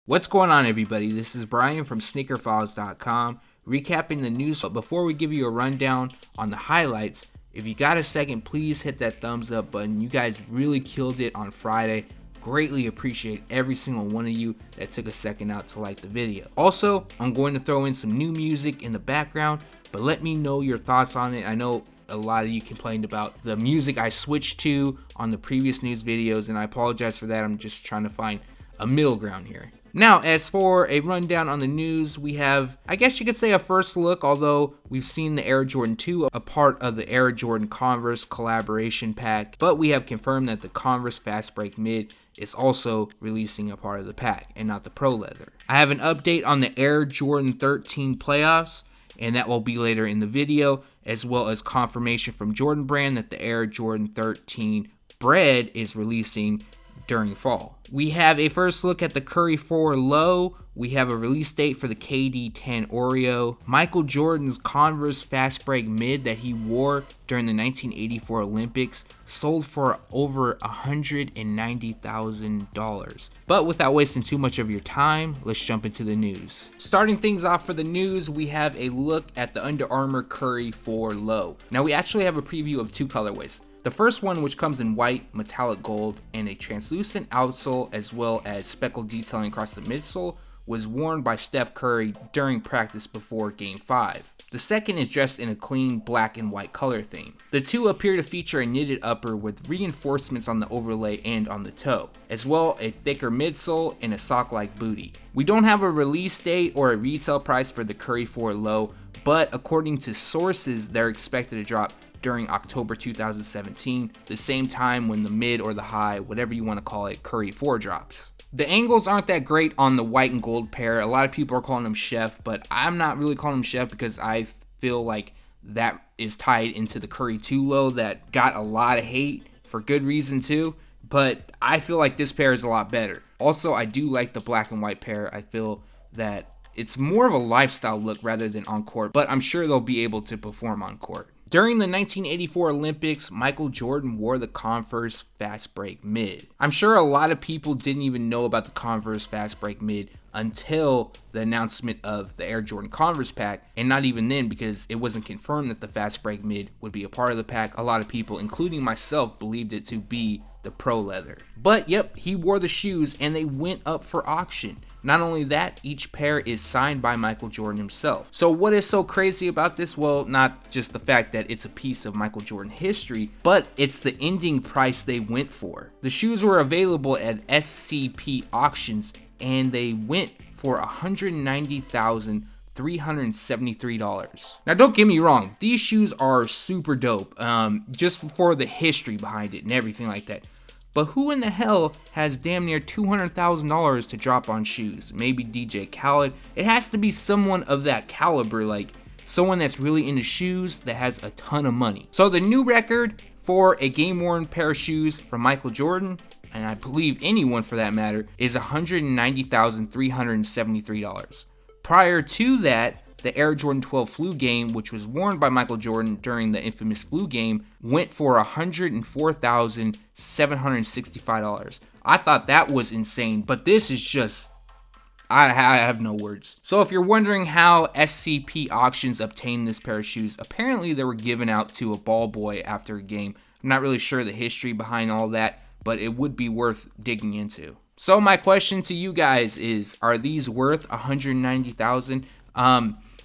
What's going on, everybody? This is Brian from SneakerFiles.com recapping the news. But before we give you a rundown on the highlights, if you got a second, please hit that thumbs up button. You guys really killed it on Friday. Greatly appreciate every single one of you that took a second out to like the video. Also, I'm going to throw in some new music in the background, but let me know your thoughts on it. I know a lot of you complained about the music I switched to on the previous news videos, and I apologize for that. I'm just trying to find a middle ground here. Now, as for a rundown on the news, we have, I guess you could say, a first look, although we've seen the Air Jordan 2, a part of the Air Jordan Converse collaboration pack, but we have confirmed that the Converse Fastbreak Mid is also releasing a part of the pack and not the Pro Leather. I have an update on the Air Jordan 13 playoffs, and that will be later in the video, as well as confirmation from Jordan Brand that the Air Jordan 13 Bred is releasing during fall. We have a first look at the Curry 4 Low. We have a release date for the KD10 Oreo. Michael Jordan's Converse Fastbreak Mid that he wore during the 1984 Olympics sold for over $190,000. But without wasting too much of your time, let's jump into the news. Starting things off for the news, we have a look at the Under Armour Curry 4 Low. Now we actually have a preview of two colorways. The first one, which comes in white, metallic gold, and a translucent outsole as well as speckled detailing across the midsole, was worn by Steph Curry during practice before Game 5. The second is dressed in a clean black and white color theme. The two appear to feature a knitted upper with reinforcements on the overlay and on the toe, as well a thicker midsole and a sock-like booty. We don't have a release date or a retail price for the Curry 4 Low, but according to sources, they're expected to drop during October 2017, the same time when the mid or the high, whatever you want to call it, Curry 4 drops. The angles aren't that great on the white and gold pair. A lot of people are calling them chef, but I'm not really calling them chef because I feel like that is tied into the Curry 2 Low that got a lot of hate for good reason too, but I feel like this pair is a lot better. Also, I do like the black and white pair. I feel that it's more of a lifestyle look rather than on court, but I'm sure they'll be able to perform on court. During the 1984 Olympics, Michael Jordan wore the Converse Fastbreak Mid. I'm sure a lot of people didn't even know about the Converse Fastbreak Mid until the announcement of the Air Jordan Converse pack, and not even then because it wasn't confirmed that the Fastbreak Mid would be a part of the pack. A lot of people, including myself, believed it to be the Pro Leather. But yep, he wore the shoes and they went up for auction. Not only that, each pair is signed by Michael Jordan himself. So what is so crazy about this? Well, not just the fact that it's a piece of Michael Jordan history, but it's the ending price they went for. The shoes were available at SCP auctions and they went for $190,373. Now don't get me wrong, these shoes are super dope, just for the history behind it and everything like that. But who in the hell has damn near $200,000 to drop on shoes? Maybe DJ Khaled? It has to be someone of that caliber, like someone that's really into shoes that has a ton of money. So the new record for a game-worn pair of shoes from Michael Jordan, and I believe anyone for that matter, is $190,373. Prior to that, the Air Jordan 12 Flu Game, which was worn by Michael Jordan during the infamous Flu Game, went for $104,765. I thought that was insane, but this is just, I have no words. So if you're wondering how SCP Auctions obtained this pair of shoes, apparently they were given out to a ball boy after a game. I'm not really sure the history behind all that, but it would be worth digging into. So my question to you guys is, are these worth $190,000?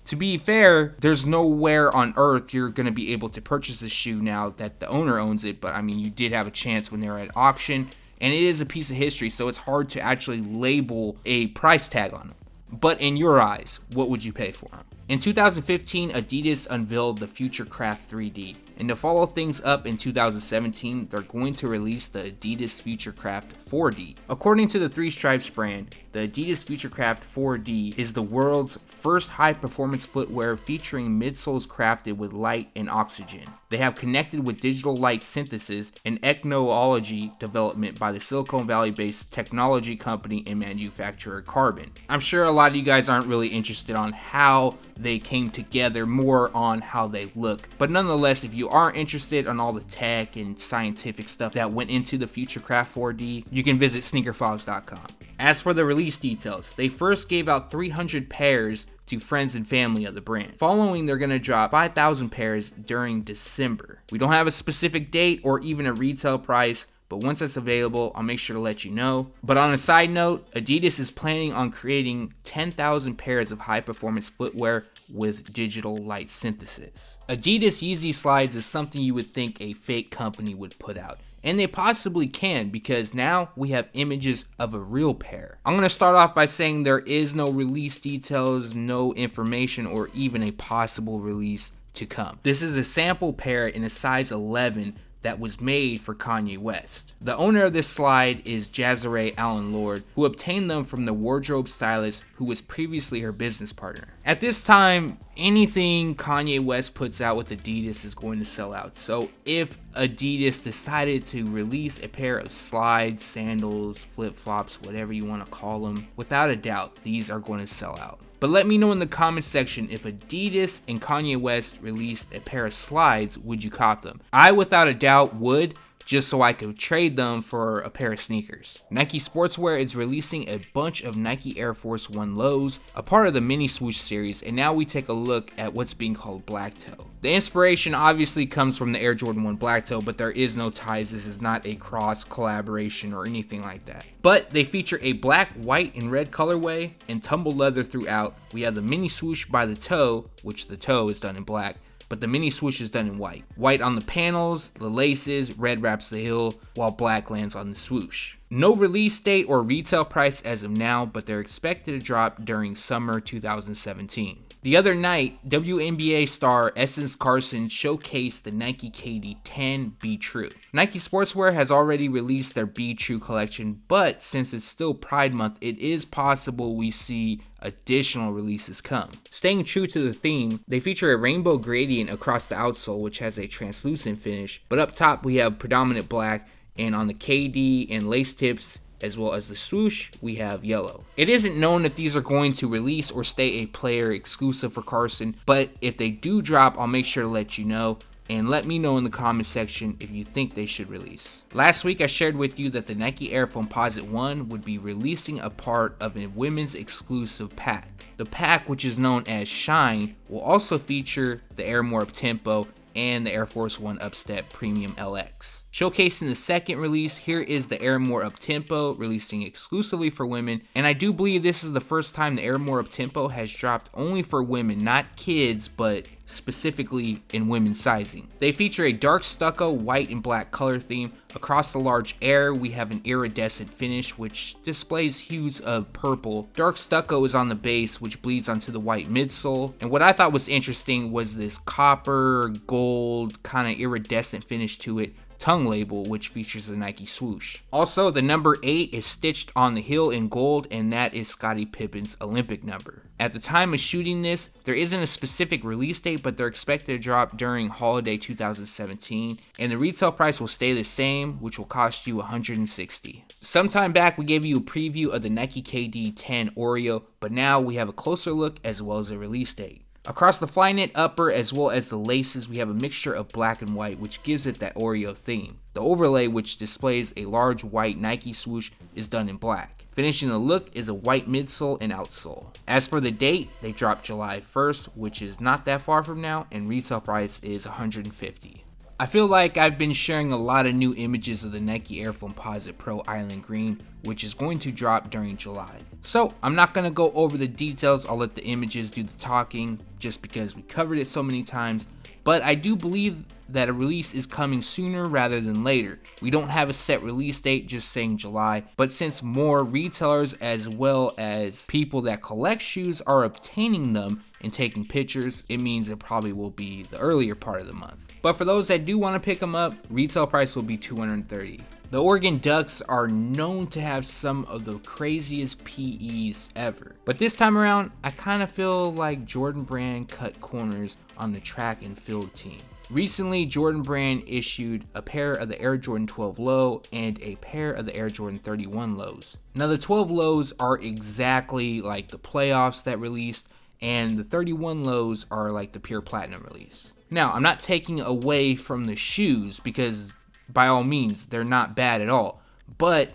To be fair, there's nowhere on earth you're going to be able to purchase this shoe now that the owner owns it, but I mean, you did have a chance when they were at auction, and it is a piece of history, so it's hard to actually label a price tag on them. But in your eyes, what would you pay for them? In 2015, Adidas unveiled the FutureCraft 3D. And to follow things up in 2017, they're going to release the Adidas FutureCraft 4D. According to the Three Stripes brand, the Adidas FutureCraft 4D is the world's first high-performance footwear featuring midsoles crafted with light and oxygen. They have connected with digital light synthesis and technology development by the Silicon Valley-based technology company and manufacturer Carbon. I'm sure a lot of you guys aren't really interested on how they came together, more on how they look. But nonetheless, if you are interested on all the tech and scientific stuff that went into the FutureCraft 4D, you can visit SneakerFiles.com. As for the release details, they first gave out 300 pairs to friends and family of the brand. Following, they're going to drop 5,000 pairs during December. We don't have a specific date or even a retail price, but once that's available, I'll make sure to let you know. But on a side note, Adidas is planning on creating 10,000 pairs of high-performance footwear with digital light synthesis. Adidas Yeezy Slides is something you would think a fake company would put out. And they possibly can, because now we have images of a real pair. I'm going to start off by saying there is no release details, no information, or even a possible release to come. This is a sample pair in a size 11 that was made for Kanye West. The owner of this slide is Jazare Allen Lord, who obtained them from the wardrobe stylist who was previously her business partner. At this time, anything Kanye West puts out with Adidas is going to sell out. So if Adidas decided to release a pair of slides, sandals, flip-flops, whatever you want to call them, without a doubt, these are going to sell out. But let me know in the comments section, if Adidas and Kanye West released a pair of slides, would you cop them? I without a doubt would, just so I could trade them for a pair of sneakers. Nike Sportswear is releasing a bunch of Nike Air Force 1 lows, a part of the mini swoosh series, and now we take a look at what's being called black toe. The inspiration obviously comes from the Air Jordan 1 black toe, but there is no ties. This is not a cross collaboration or anything like that. But they feature a black, white, and red colorway and tumbled leather throughout. We have the mini swoosh by the toe, which the toe is done in black, but the mini swoosh is done in white. White on the panels, the laces, red wraps the heel, while black lands on the swoosh. No release date or retail price as of now, but they're expected to drop during summer 2017. The other night, WNBA star Essence Carson showcased the Nike KD10 Be True. Nike Sportswear has already released their Be True collection, but since it's still Pride Month, it is possible we see additional releases come. Staying true to the theme, they feature a rainbow gradient across the outsole, which has a translucent finish, but up top we have predominant black, and on the KD and lace tips, as well as the swoosh, we have yellow. It isn't known if these are going to release or stay a player exclusive for Carson, but if they do drop, I'll make sure to let you know. And let me know in the comment section if you think they should release. Last week I shared with you that the Nike Air Foamposite 1 would be releasing a part of a women's exclusive pack. The pack, which is known as Shine, will also feature the Air More Uptempo and the Air Force 1 Upstep Premium LX. Showcasing the second release, here is the Air More Uptempo, releasing exclusively for women, and I do believe this is the first time the Air More Uptempo has dropped only for women, not kids, but specifically in women's sizing. They feature a dark stucco, white and black color theme. Across the large Air, we have an iridescent finish, which displays hues of purple. Dark stucco is on the base, which bleeds onto the white midsole, and what I thought was interesting was this copper, gold, kind of iridescent finish to it. Tongue label, which features the Nike swoosh. Also, the number 8 is stitched on the heel in gold, and that is Scottie Pippen's Olympic number. At the time of shooting this, there isn't a specific release date, but they're expected to drop during holiday 2017, and the retail price will stay the same, which will cost you $160. Sometime back, we gave you a preview of the Nike KD10 Oreo, but now we have a closer look as well as a release date. Across the Flyknit upper as well as the laces, we have a mixture of black and white, which gives it that Oreo theme. The overlay, which displays a large white Nike swoosh, is done in black. Finishing the look is a white midsole and outsole. As for the date, they drop July 1st, which is not that far from now, and retail price is $150. I feel like I've been sharing a lot of new images of the Nike Air Foamposite Pro Island Green, which is going to drop during July. So I'm not going to go over the details, I'll let the images do the talking just because we covered it so many times, but I do believe that a release is coming sooner rather than later. We don't have a set release date, just saying July, but since more retailers as well as people that collect shoes are obtaining them and taking pictures, it means it probably will be the earlier part of the month. But for those that do want to pick them up, retail price will be $230. The Oregon Ducks are known to have some of the craziest PEs ever. But this time around, I kind of feel like Jordan Brand cut corners on the track and field team. Recently, Jordan Brand issued a pair of the Air Jordan 12 Low and a pair of the Air Jordan 31 Lows. Now the 12 Lows are exactly like the playoffs that released, and the 31 Lows are like the pure platinum release. Now, I'm not taking away from the shoes because by all means, they're not bad at all. But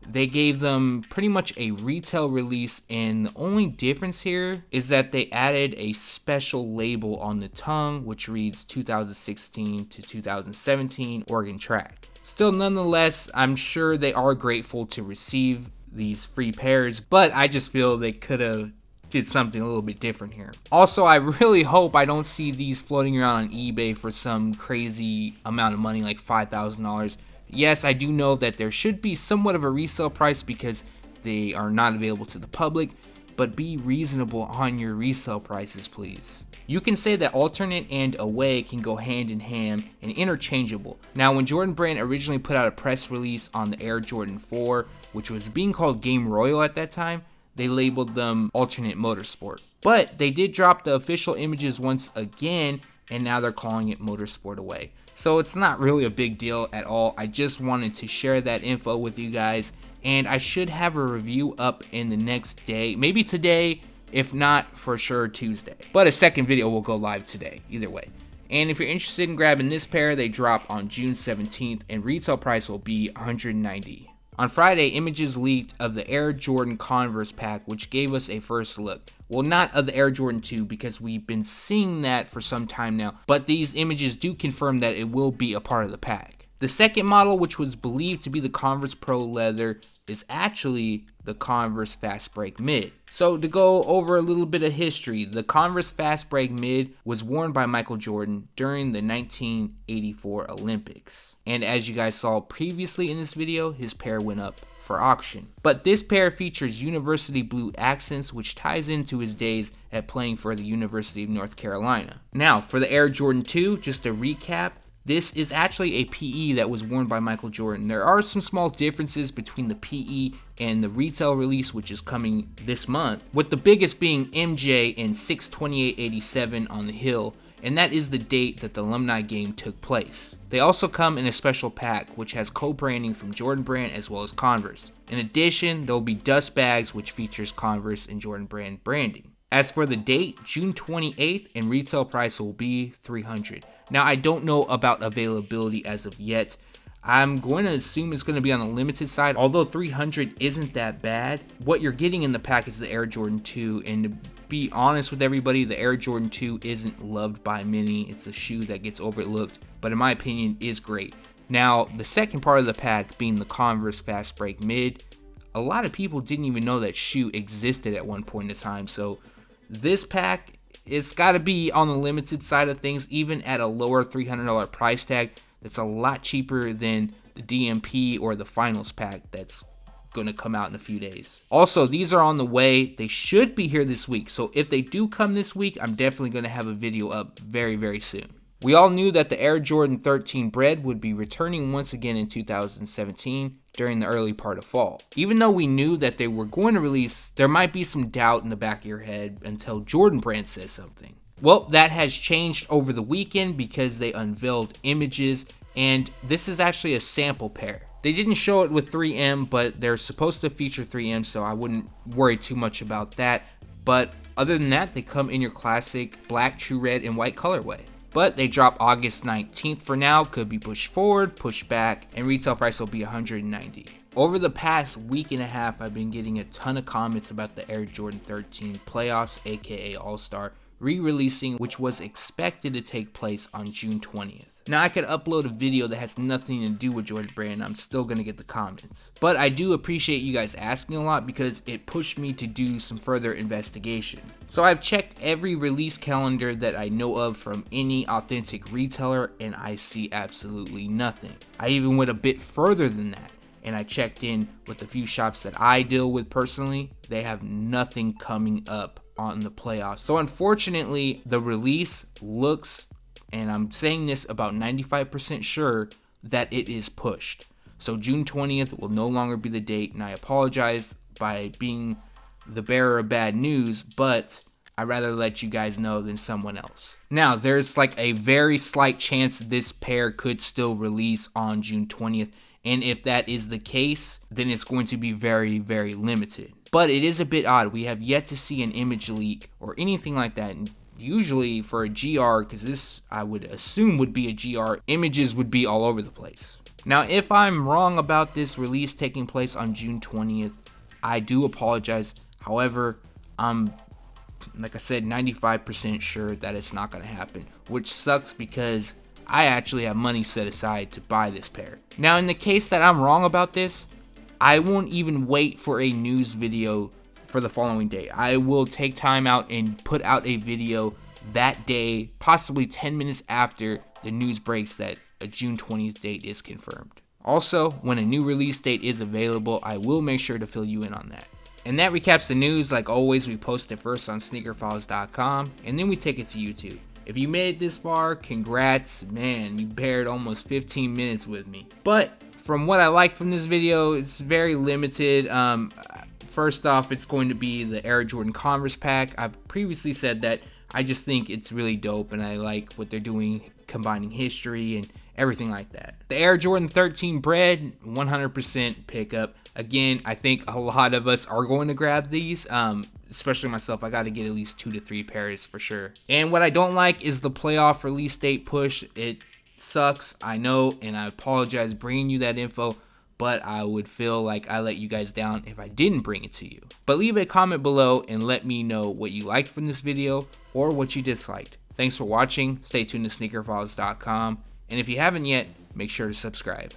They gave them pretty much a retail release, and the only difference here is that they added a special label on the tongue, which reads 2016 to 2017 Oregon Track. Still, nonetheless, I'm sure they are grateful to receive these free pairs, but I just feel they could have did something a little bit different here. Also, I really hope I don't see these floating around on eBay for some crazy amount of money, like $5,000. Yes, I do know that there should be somewhat of a resale price because they are not available to the public, but be reasonable on your resale prices, please. You can say that alternate and away can go hand in hand and interchangeable. Now, when Jordan Brand originally put out a press release on the Air Jordan 4, which was being called Game Royal at that time, they labeled them alternate motorsport. But they did drop the official images once again, and now they're calling it Motorsport Away. So it's not really a big deal at all. I just wanted to share that info with you guys, and I should have a review up in the next day, maybe today, if not for sure Tuesday. But a second video will go live today, either way. And if you're interested in grabbing this pair, they drop on June 17th, and retail price will be $190. On Friday, images leaked of the Air Jordan Converse Pack, which gave us a first look. Well, not of the Air Jordan 2 because we've been seeing that for some time now, but these images do confirm that it will be a part of the pack. The second model, which was believed to be the Converse Pro Leather, is actually the Converse Fastbreak Mid. So to go over a little bit of history, the Converse Fastbreak Mid was worn by Michael Jordan during the 1984 Olympics. And as you guys saw previously in this video, his pair went up for auction. But this pair features university blue accents, which ties into his days at playing for the University of North Carolina. Now, for the Air Jordan 2, just a recap, this is actually a PE that was worn by Michael Jordan. There are some small differences between the PE and the retail release, which is coming this month, with the biggest being MJ and 6/28/87 on the heel, and that is the date that the alumni game took place. They also come in a special pack, which has co-branding from Jordan Brand as well as Converse. In addition, there will be dust bags, which features Converse and Jordan Brand branding. As for the date, June 28th, and retail price will be $300. Now, I don't know about availability as of yet. I'm going to assume it's going to be on the limited side, although $300 isn't that bad. What you're getting in the pack is the Air Jordan 2, and to be honest with everybody, the Air Jordan 2 isn't loved by many. It's a shoe that gets overlooked, but in my opinion is great. Now, the second part of the pack being the Converse Fastbreak Mid, a lot of people didn't even know that shoe existed at one point in time, so this pack, it's got to be on the limited side of things, even at a lower $300 price tag. That's a lot cheaper than the DMP or the Finals pack that's going to come out in a few days. Also, these are on the way. They should be here this week. So if they do come this week, I'm definitely going to have a video up very, very soon. We all knew that the Air Jordan 13 Bred would be returning once again in 2017 during the early part of fall. Even though we knew that they were going to release, there might be some doubt in the back of your head until Jordan Brand says something. Well, that has changed over the weekend because they unveiled images, and this is actually a sample pair. They didn't show it with 3M, but they're supposed to feature 3M, so I wouldn't worry too much about that. But other than that, they come in your classic black, true red, and white colorway. But they drop August 19th for now, could be pushed forward, pushed back, and retail price will be $190. Over the past week and a half, I've been getting a ton of comments about the Air Jordan 13 Playoffs, aka All-Star, re-releasing, which was expected to take place on June 20th. Now, I could upload a video that has nothing to do with Jordan Brand, I'm still going to get the comments. But I do appreciate you guys asking a lot because it pushed me to do some further investigation. So I've checked every release calendar that I know of from any authentic retailer, and I see absolutely nothing. I even went a bit further than that, and I checked in with a few shops that I deal with personally. They have nothing coming up on the playoffs. So unfortunately, the release looks, and I'm saying this about 95% sure, that it is pushed. So June 20th will no longer be the date, and I apologize by being the bearer of bad news, but I'd rather let you guys know than someone else. Now, there's like a very slight chance this pair could still release on June 20th, and if that is the case, then it's going to be very, very limited. But it is a bit odd. We have yet to see an image leak or anything like that. And usually for a GR, because this I would assume would be a GR, images would be all over the place. Now, if I'm wrong about this release taking place on June 20th, I do apologize. However, I'm, like I said, 95% sure that it's not going to happen, which sucks because I actually have money set aside to buy this pair. Now, in the case that I'm wrong about this, I won't even wait for a news video for the following day. I will take time out and put out a video that day, possibly 10 minutes after the news breaks that a June 20th date is confirmed. Also, when a new release date is available, I will make sure to fill you in on that. And that recaps the news. Like always, we post it first on SneakerFiles.com, and then we take it to YouTube. If you made it this far, congrats, man, you bared almost 15 minutes with me. But from what I like from this video, it's very limited. First off, it's going to be the Air Jordan Converse Pack. I've previously said that I just think it's really dope, and I like what they're doing, combining history and everything like that. The Air Jordan 13 Bred, 100% pickup. Again, I think a lot of us are going to grab these, especially myself. I got to get at least 2 to 3 pairs for sure. And what I don't like is the playoff release date push. It sucks, I know, and I apologize bringing you that info, but I would feel like I let you guys down if I didn't bring it to you. But leave a comment below and let me know what you liked from this video or what you disliked. Thanks for watching. Stay tuned to SneakerFiles.com. And if you haven't yet, make sure to subscribe.